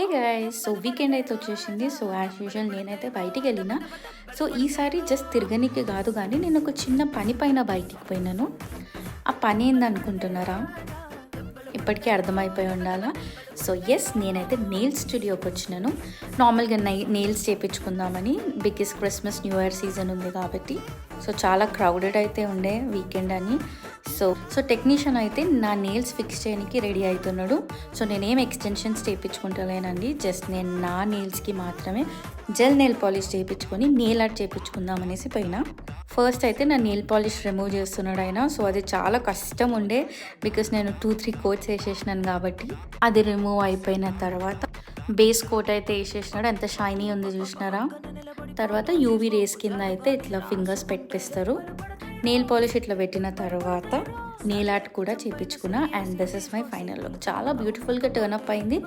Hey guys, so weekend అయితే వచ్చేసింది. So as usual నేనైతే బయటికి వెళ్ళిన. సో ఈసారి జస్ట్ తిరగనీకి కాదు కానీ నేను ఒక చిన్న పని పైన బయటికి పోయినాను. ఆ పని ఏందనుకుంటున్నారా? ఇప్పటికీ అర్థమైపోయి ఉండాలా. సో ఎస్, నేనైతే నెయిల్ స్టూడియోకి వచ్చినాను. నార్మల్గా నెయిల్స్ చేయించుకుందామని, because Christmas new year season ఉంది కాబట్టి. సో చాలా క్రౌడెడ్ అయితే ఉండే వీకెండ్ అని. సో టెక్నీషియన్ అయితే నా నెయిల్స్ ఫిక్స్ చేయడానికి రెడీ అవుతున్నాడు. సో నేనేం ఎక్స్టెన్షన్స్ చేయించుకుంటలేనండి, జస్ట్ నేను నా నెయిల్స్కి మాత్రమే జెల్ నెయిల్ పాలిష్ చేయించుకొని నెయిల్ ఆర్ట్ చేయించుకుందాం అనేసి పోయినా. ఫస్ట్ అయితే నా నెయిల్ పాలిష్ రిమూవ్ చేస్తున్నాడు ఆయన. సో అది చాలా కష్టం ఉండే, బికాస్ నేను 2-3 కోట్స్ వేసేసినాను కాబట్టి. అది రిమూవ్ అయిపోయిన తర్వాత బేస్ కోట్ అయితే వేసేసినాడు. ఎంత షైనీ ఉంది చూసినారా. తర్వాత యూవీ రేస్ కింద అయితే ఇట్లా ఫింగర్స్ పెట్టిస్తారు. నెయిల్ పాలిష్ ఇట్లా పెట్టిన తర్వాత నెయిల్ ఆర్ట్ కూడా చేయించుకున్నా. And this is my final look. చాలా బ్యూటిఫుల్గా టర్న్ అప్ అయింది.